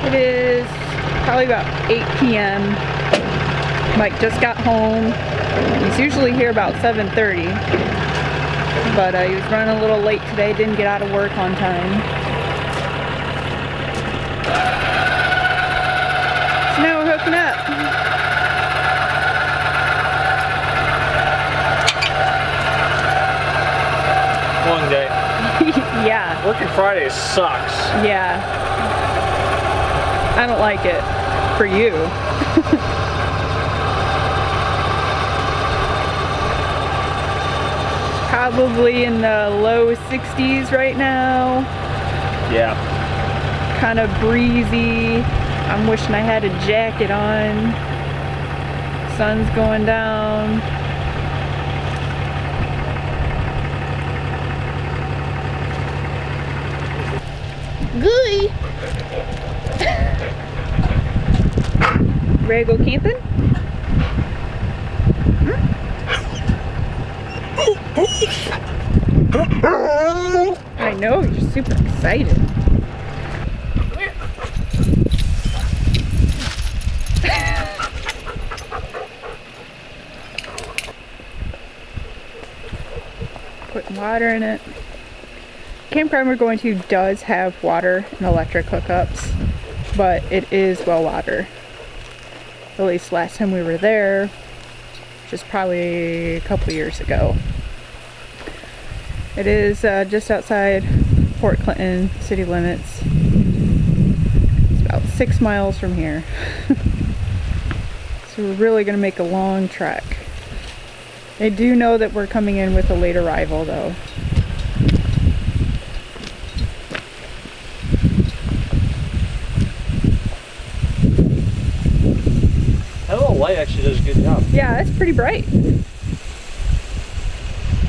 It is probably about 8 p.m. Mike just got home. He's usually here about 7:30, but he was running a little late today, didn't get out of work on time. So now we're hooking up. Long day. Yeah. Working Fridays sucks. Yeah. I don't like it. For you. Probably in the low 60s right now. Yeah. Kind of breezy. I'm wishing I had a jacket on. Sun's going down. Gooey. Ready to go camping? I know, you're super excited. Putting water in it. Campground we're going to does have water and electric hookups, but it is well water. At least last time we were there, which is probably a couple years ago. It is just outside Port Clinton city limits. It's about 6 miles from here. So we're really going to make a long trek. They do know that we're coming in with a late arrival though. That little light actually does a good job. Yeah, it's pretty bright.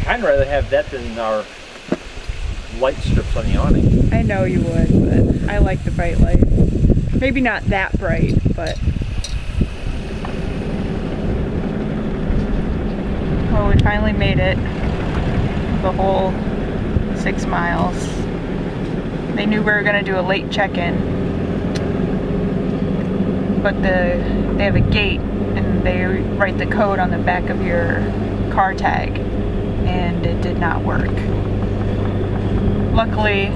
I'd rather have that than our light strips on the awning. I know you would, but I like the bright light. Maybe not that bright, but... Well, we finally made it. The whole 6 miles. They knew we were going to do a late check-in. But they have a gate, and they write the code on the back of your car tag. And it did not work. Luckily,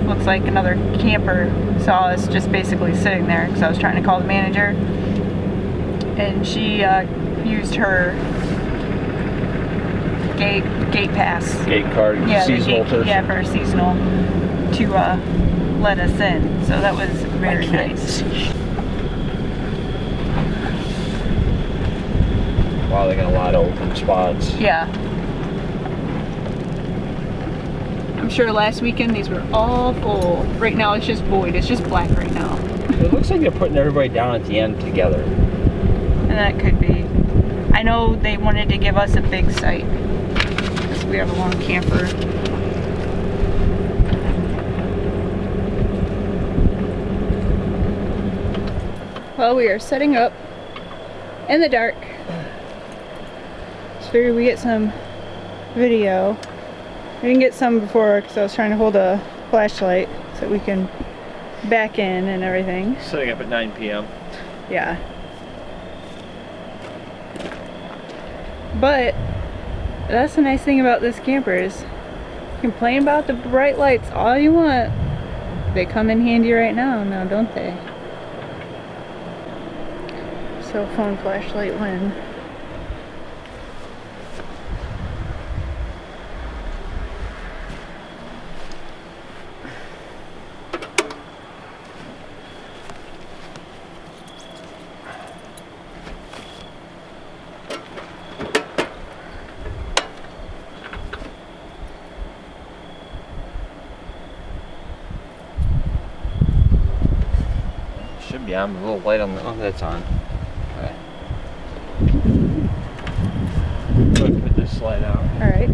looks like another camper saw us just basically sitting there because I was trying to call the manager, and she used her gate pass. Gate card, Yeah, seasonal person. Yeah, for seasonal to let us in. So that was very nice. Wow, they got a lot of open spots. Yeah. I'm sure last weekend these were all full. Right now it's just void. It's just black right now. It looks like they're putting everybody down at the end together. And that could be. I know they wanted to give us a big site because we have a long camper. Well, we are setting up in the dark. So figured we get some video. I didn't get some before because I was trying to hold a flashlight so that we can back in and everything. Setting up at 9 p.m. Yeah. But that's the nice thing about this camper is you can complain about the bright lights all you want. They come in handy right now, don't they? Cell phone flashlight win. Should be on. A little light on the. Oh, that's on. Okay. Put this slide out. Alright.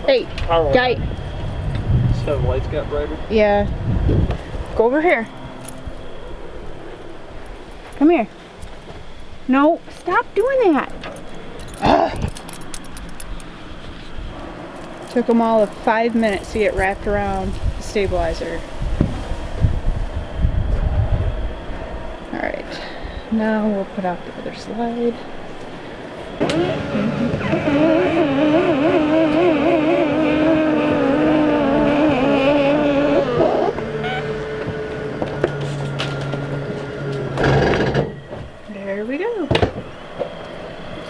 Hey, Power guy. So the lights got brighter. Yeah. Go over here. Come here. No, stop doing that. Ugh. Took them all 5 minutes to get wrapped around the stabilizer. Now we'll put out the other slide. There we go.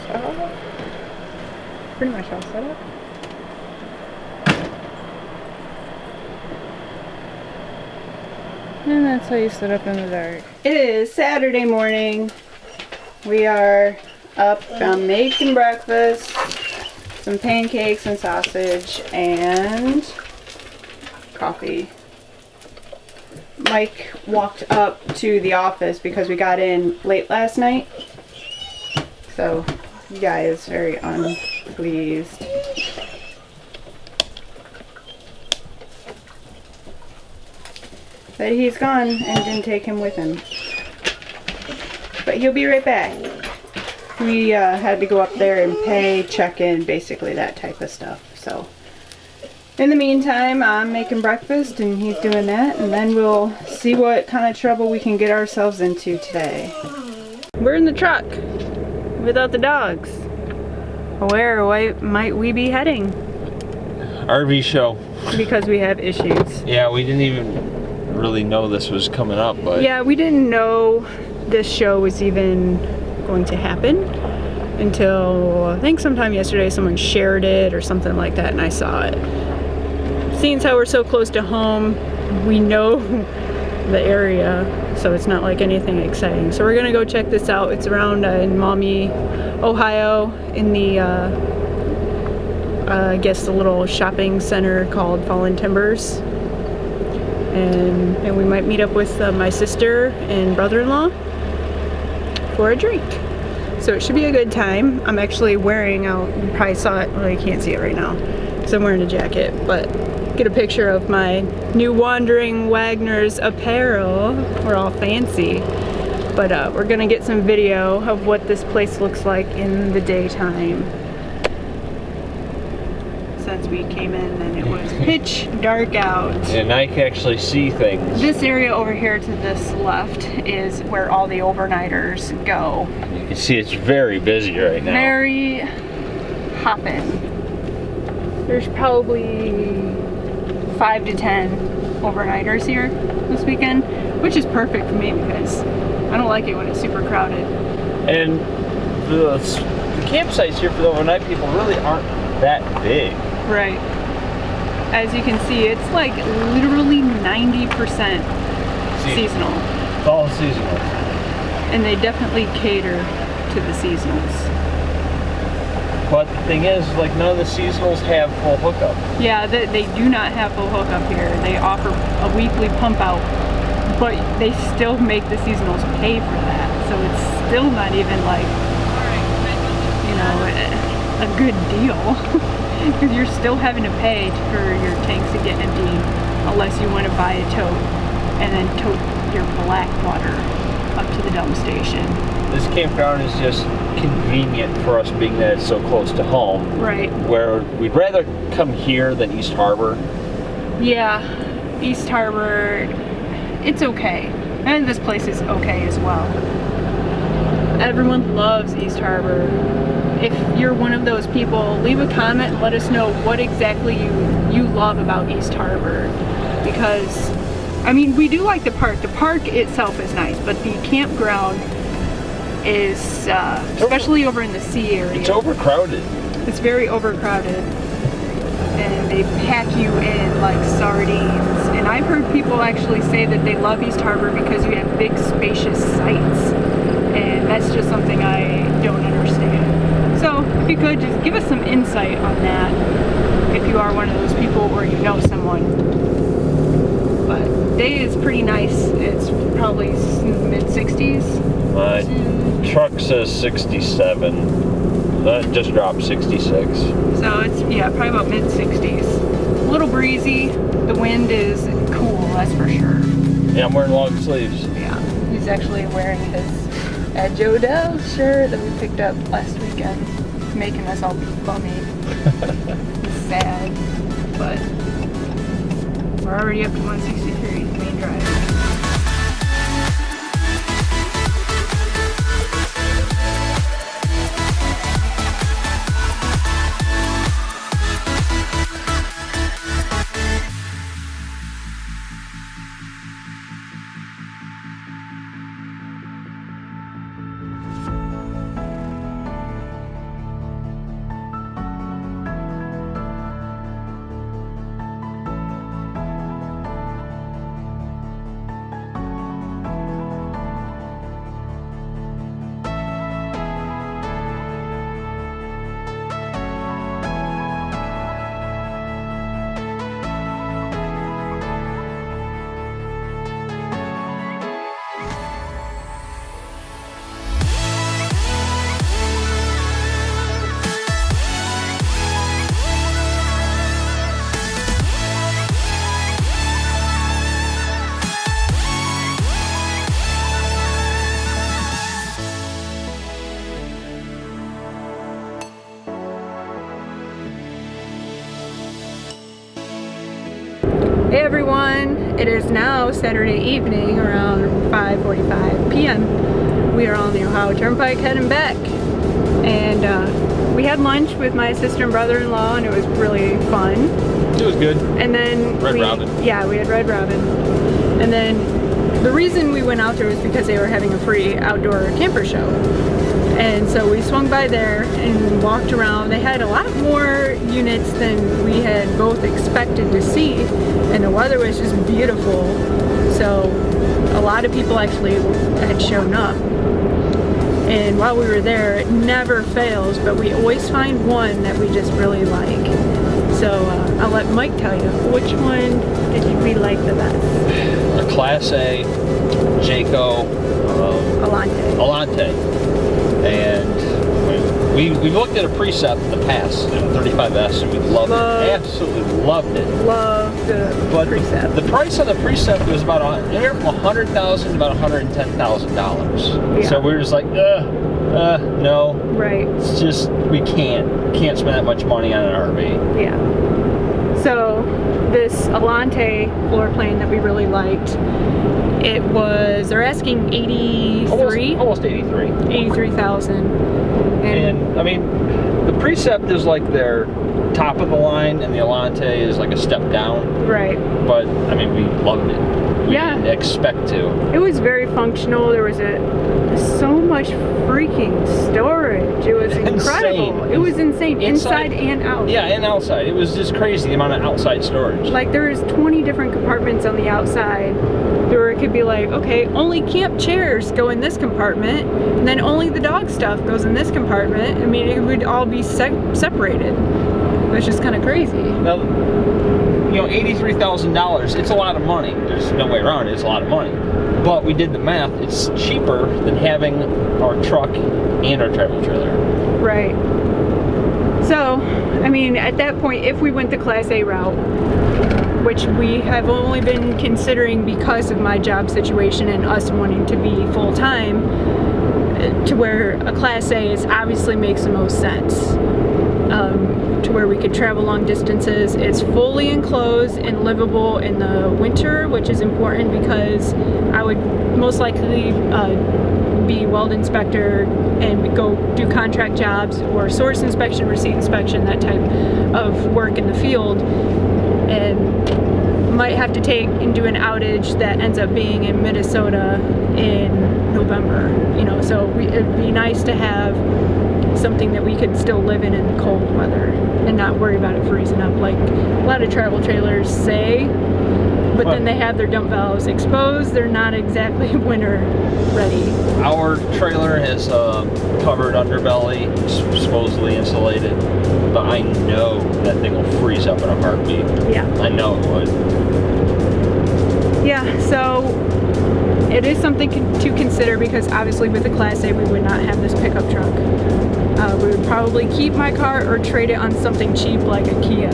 So, pretty much all set up. And that's how you set up in the dark. It is Saturday morning. We are up. I'm making breakfast, some pancakes and sausage, and coffee. Mike walked up to the office because we got in late last night. So, the guy is very unpleased. But he's gone and didn't take him with him. But he'll be right back. We had to go up there and pay, check in, basically that type of stuff. So, in the meantime, I'm making breakfast and he's doing that. And then we'll see what kind of trouble we can get ourselves into today. We're in the truck without the dogs. Where might we be heading? RV show. Because we have issues. Yeah, we didn't even really know this was coming up, but yeah, we didn't know this show was even going to happen until I think sometime yesterday someone shared it or something like that and I saw it. Seeing how we're so close to home, we know the area, so it's not like anything exciting. So we're gonna go check this out. It's around in Maumee, Ohio, in the I guess the little shopping center called Fallen Timbers. And we might meet up with my sister and brother-in-law for a drink. So it should be a good time. I'm actually wearing, you probably saw it, well you can't see it right now because I'm wearing a jacket, but get a picture of my new Wandering Wagner's apparel. We're all fancy. But we're gonna get some video of what this place looks like in the daytime. Since we came in and it was pitch dark out. and I can actually see things. This area over here to this left is where all the overnighters go. You can see it's very busy right now. Very hopping. There's probably 5 to 10 overnighters here this weekend, which is perfect for me because I don't like it when it's super crowded. And the campsites here for the overnight people really aren't that big. Right. As you can see, it's like literally 90% seasonal. It's all seasonal. And they definitely cater to the seasonals. But the thing is, like, none of the seasonals have full hookup. Yeah, they do not have full hookup here. They offer a weekly pump out, but they still make the seasonals pay for that. So it's still not even like, you know, a good deal. Because you're still having to pay for your tanks to get empty unless you want to buy a tote and then tote your black water up to the dump station. This campground is just convenient for us being that it's so close to home. Right. Where we'd rather come here than East Harbor. Yeah, East Harbor, it's okay. And this place is okay as well. Everyone loves East Harbor. If you're one of those people, leave a comment and let us know what exactly you love about East Harbor. Because, I mean, we do like the park. The park itself is nice, but the campground is, especially over in the sea area. It's overcrowded. It's very overcrowded. And they pack you in like sardines. And I've heard people actually say that they love East Harbor because you have big, spacious sites. And that's just something I don't understand. So, if you could, just give us some insight on that, if you are one of those people or you know someone. But day is pretty nice. It's probably mid-60s. My truck says 67. That just dropped 66. So it's, yeah, probably about mid-60s. A little breezy. The wind is cool, that's for sure. Yeah, I'm wearing long sleeves. Yeah, he's actually wearing his Joe Dell shirt that we picked up last weekend, making us all bummy. Sad, but we're already up to 163 main drive. Hey everyone, it is now Saturday evening around 5:45 p.m. We are on the Ohio Turnpike heading back, and we had lunch with my sister and brother-in-law, and it was really fun. It was good. And then Red Robin. Yeah, we had Red Robin. And then the reason we went out there was because they were having a free outdoor camper show. And so we swung by there and walked around. They had a lot more units than we had both expected to see, and the weather was just beautiful. So a lot of people actually had shown up. And while we were there, it never fails, but we always find one that we just really like. So I'll let Mike tell you, which one did we like the best? A Class A, Jayco, Alante. And we looked at a Precept in the past, 35S, and we loved it. Absolutely loved it. Loved the Precept. The price on the Precept was about anywhere from $100,000 to about $110,000. Yeah. So we were just like, no. Right. It's just, we can't spend that much money on an RV. Yeah. So this Alante floor plan that we really liked, they're asking 83? Almost 83. 83,000. And I mean, the Precept is like their top of the line, and the Alante is like a step down. Right. But I mean, we loved it. We didn't expect to. It was very functional. There was so much freaking storage. It was incredible. Insane. It was insane, inside and out. Yeah, and outside. It was just crazy, the amount of outside storage. Like, there's 20 different compartments on the outside, where it could be like, okay, only camp chairs go in this compartment, and then only the dog stuff goes in this compartment. I mean, it would all be separated. It was just kind of crazy. Now, you know, $83,000, it's a lot of money. There's no way around it, it's a lot of money. But we did the math, it's cheaper than having our truck and our travel trailer. Right. So, I mean, at that point, if we went the Class A route, which we have only been considering because of my job situation and us wanting to be full-time, to where a Class A obviously makes the most sense. To where we could travel long distances. It's fully enclosed and livable in the winter, which is important because I would most likely be weld inspector and go do contract jobs or source inspection, receipt inspection, that type of work in the field, and might have to take and do an outage that ends up being in Minnesota in November, you know, so it'd be nice to have something that we could still live in the cold weather and not worry about it freezing up like a lot of travel trailers say, but then they have their dump valves exposed. They're not exactly winter ready. Our trailer has covered underbelly, supposedly insulated, but I know that thing will freeze up in a heartbeat. Yeah. I know it would. Yeah, so it is something to consider because obviously with the Class A we would not have this pickup truck. We would probably keep my car or trade it on something cheap like a Kia,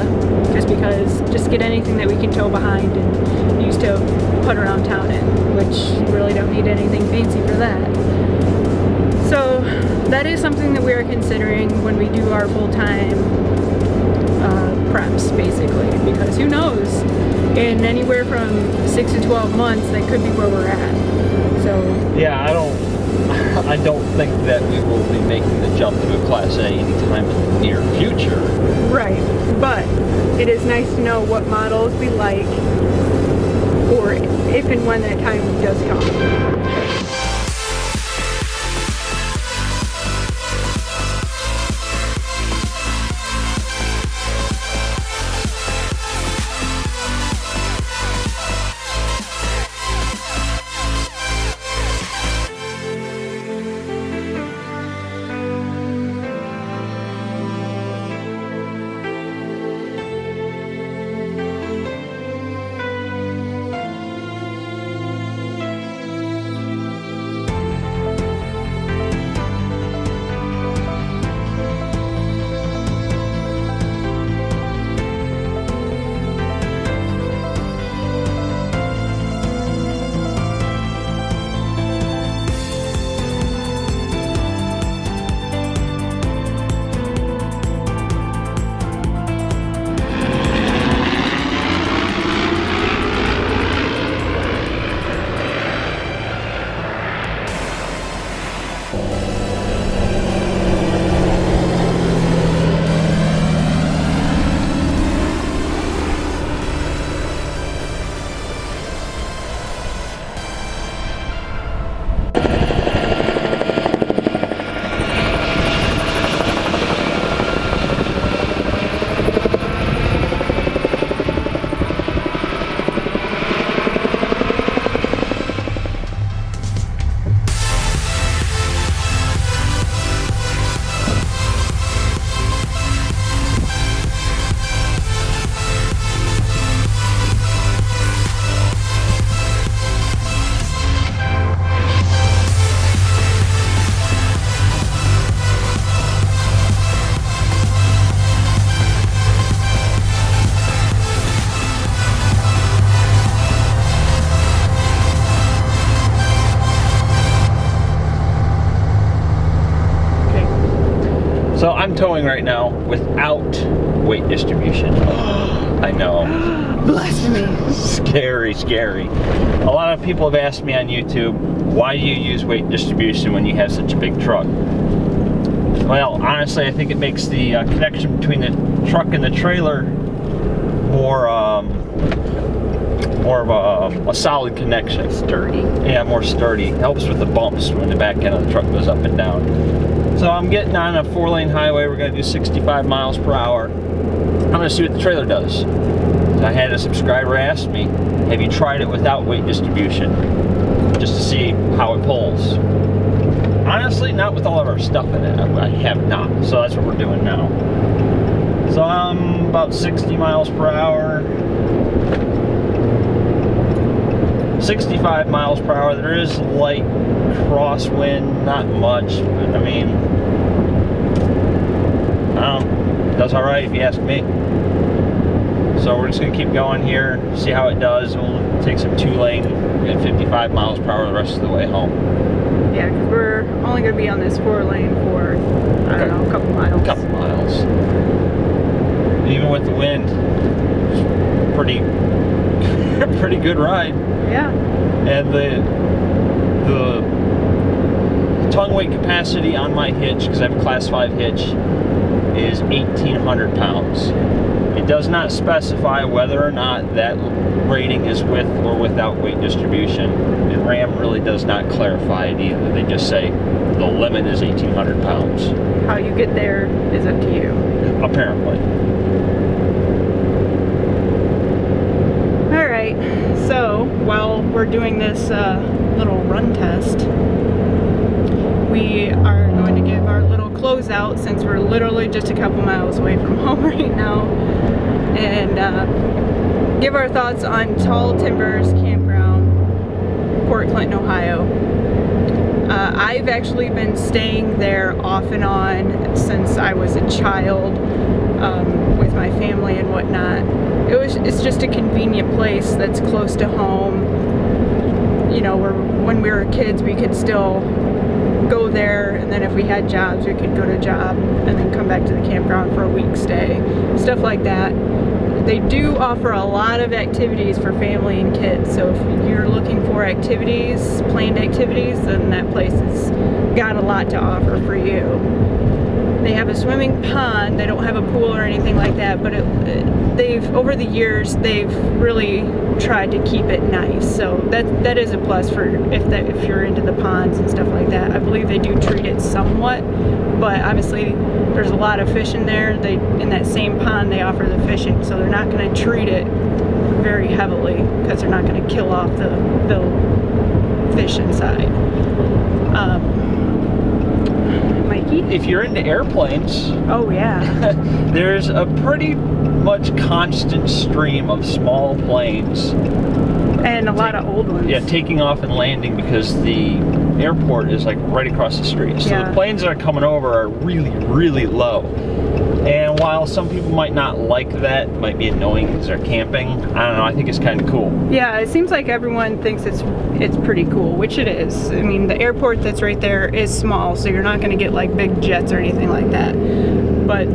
just get anything that we can tow behind and use to put around town in, which you really don't need anything fancy for that. So that is something that we are considering when we do our full-time preps, basically, because who knows, in anywhere from 6 to 12 months that could be where we're at. So yeah, I don't think that we will be making the jump to a Class A anytime in the near future. Right, but it is nice to know what models we like, or if and when that time does come. towing right now without weight distribution. I know. Blasphemy. Scary, scary. A lot of people have asked me on YouTube, why do you use weight distribution when you have such a big truck? Well, honestly, I think it makes the connection between the truck and the trailer more of a solid connection. Sturdy. Yeah, more sturdy. Helps with the bumps when the back end of the truck goes up and down. So I'm getting on a 4-lane highway. We're going to do 65 miles per hour. I'm going to see what the trailer does. So I had a subscriber ask me, have you tried it without weight distribution? Just to see how it pulls. Honestly, not with all of our stuff in it. I have not. So that's what we're doing now. So I'm about 60 miles per hour. 65 miles per hour. There is light crosswind, not much, but I mean, I don't know, it does all right if you ask me. So we're just gonna keep going here, see how it does. We'll take some 2-lane at 55 miles per hour the rest of the way home. Yeah, because we're only going to be on this 4-lane for, I don't know, a couple miles. A couple miles. Even with the wind, it's pretty good ride. Yeah. And the tongue weight capacity on my hitch, because I have a class 5 hitch, is 1,800 pounds. It does not specify whether or not that rating is with or without weight distribution. And RAM really does not clarify it either. They just say the limit is 1,800 pounds. How you get there is up to you. Apparently. Alright, so while we're doing this little run test, we are going to give our little closeout since we're literally just a couple miles away from home right now, and give our thoughts on Tall Timbers Campground, Port Clinton, Ohio. I've actually been staying there off and on since I was a child, with my family and whatnot. It's just a convenient place that's close to home. You know, when we were kids, we could still go there, and then if we had jobs, we could go to a job and then come back to the campground for a week stay, stuff like that. They do offer a lot of activities for family and kids, so if you're looking for activities, planned activities, then that place has got a lot to offer for you. They have a swimming pond. They don't have a pool or anything like that, but over the years they've really tried to keep it nice. So that is a plus for if you're into the ponds and stuff like that. I believe they do treat it somewhat, but obviously there's a lot of fish in there. In that same pond they offer the fishing, so they're not going to treat it very heavily because they're not going to kill off the fish inside. Mikey? If you're into airplanes, oh yeah, there's a pretty much constant stream of small planes. And a lot of old ones. Yeah, taking off and landing because the airport is like right across the street. So yeah. The planes that are coming over are really, really low. And while some people might not like that, might be annoying because they're camping, I don't know, I think it's kind of cool. Yeah, it seems like everyone thinks it's pretty cool, which it is. I mean, the airport that's right there is small, so you're not going to get like big jets or anything like that. But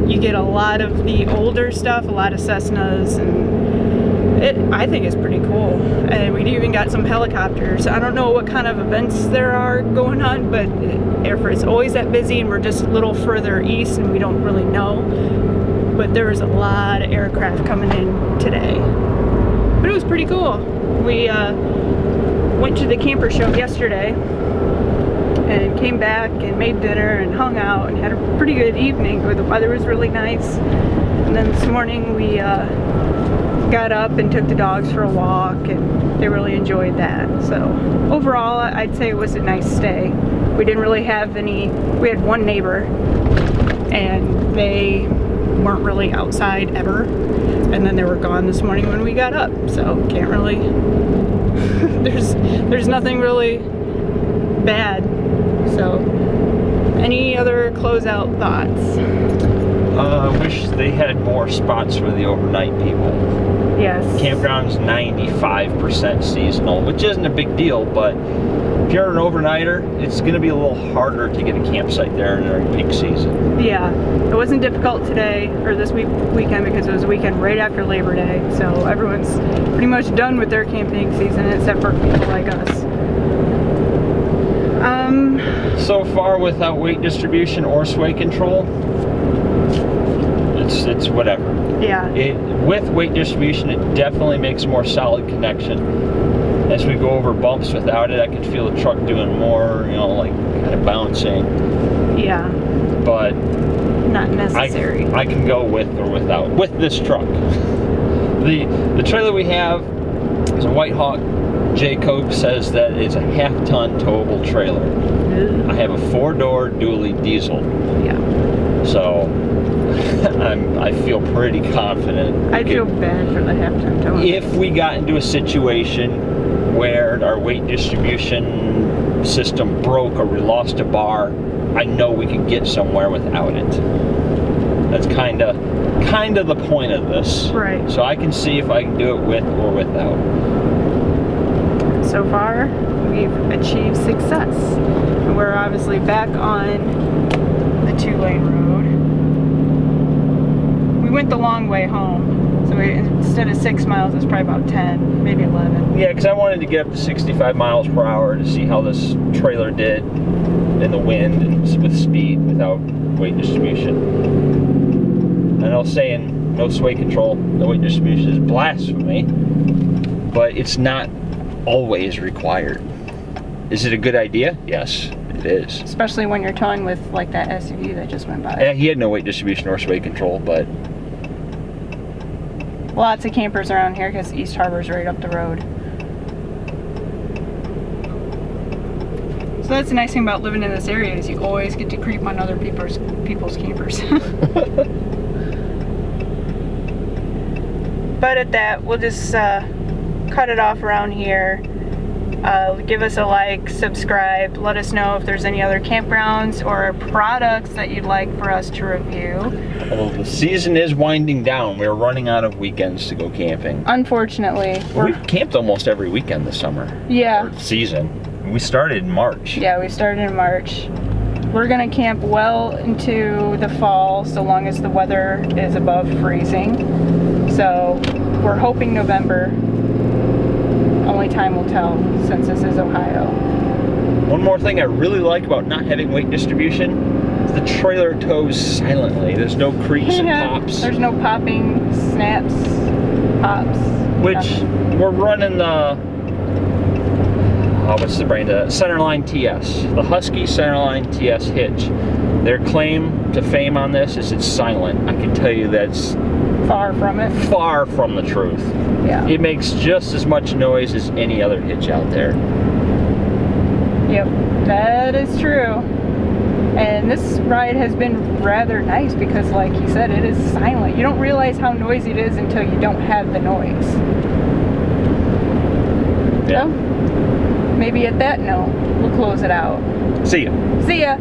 you get a lot of the older stuff, a lot of Cessnas, and I think it's pretty cool. And we even got some helicopters. I don't know what kind of events there are going on, but airport's always that busy, and we're just a little further east and we don't really know. But there was a lot of aircraft coming in today. But it was pretty cool. We went to the camper show yesterday and came back and made dinner and hung out and had a pretty good evening where the weather was really nice. And then this morning we got up and took the dogs for a walk, and they really enjoyed that. So overall, I'd say it was a nice stay. We didn't really have we had one neighbor, and they weren't really outside ever, and then they were gone this morning when we got up, so can't really, there's nothing really bad. So any other closeout thoughts? I wish they had more spots for the overnight people. Yes. Campground's 95% seasonal, which isn't a big deal, but if you're an overnighter, it's going to be a little harder to get a campsite there during peak season. Yeah, it wasn't difficult today or this weekend because it was a weekend right after Labor Day, so everyone's pretty much done with their camping season except for people like us. So far, without weight distribution or sway control, it's whatever. Yeah. With weight distribution, it definitely makes a more solid connection. As we go over bumps without it, I can feel the truck doing more, like kind of bouncing. Yeah. But not necessary. I can go with or without with this truck. The trailer we have is a White Hawk. J. Coke says that it's a half-ton towable trailer. Ooh. I have a 4-door dually diesel. Yeah. So I feel pretty confident. I feel bad for the half-ton towable. If we got into a situation where our weight distribution system broke or we lost a bar, I know we could get somewhere without it. That's kind of the point of this. Right. So I can see if I can do it with or without. So far, we've achieved success. And we're obviously back on the 2-lane road. We went the long way home. So instead of 6 miles, it's probably about 10, maybe 11. Yeah, because I wanted to get up to 65 miles per hour to see how this trailer did in the wind and with speed without weight distribution. And I was saying no sway control, no weight distribution is blasphemy, but it's not always required. Is it a good idea? Yes, it is. Especially when you're towing with like that SUV that just went by. Yeah, he had no weight distribution or sway control, but lots of campers around here because East Harbor's right up the road. So that's the nice thing about living in this area is you always get to creep on other people's campers. But at that, we'll just cut it off around here. Give us a like, subscribe, let us know if there's any other campgrounds or products that you'd like for us to review. Well, the season is winding down. We're running out of weekends to go camping. Unfortunately. We've camped almost every weekend this summer. Yeah. Or season. We started in March. Yeah, we started in March. We're gonna camp well into the fall so long as the weather is above freezing. So we're hoping November. Only time will tell since this is Ohio. One more thing I really like about not having weight distribution is the trailer tows silently. There's no creaks and pops. There's no popping, snaps, pops. Which nothing. We're running the what's the brand? Centerline TS. The Husky Centerline TS hitch. Their claim to fame on this is it's silent. I can tell you that's far from it. Far from the truth. Yeah. It makes just as much noise as any other hitch out there. Yep, that is true. And this ride has been rather nice because, like he said, it is silent. You don't realize how noisy it is until you don't have the noise. Yeah. So, maybe at that note, we'll close it out. See ya. See ya.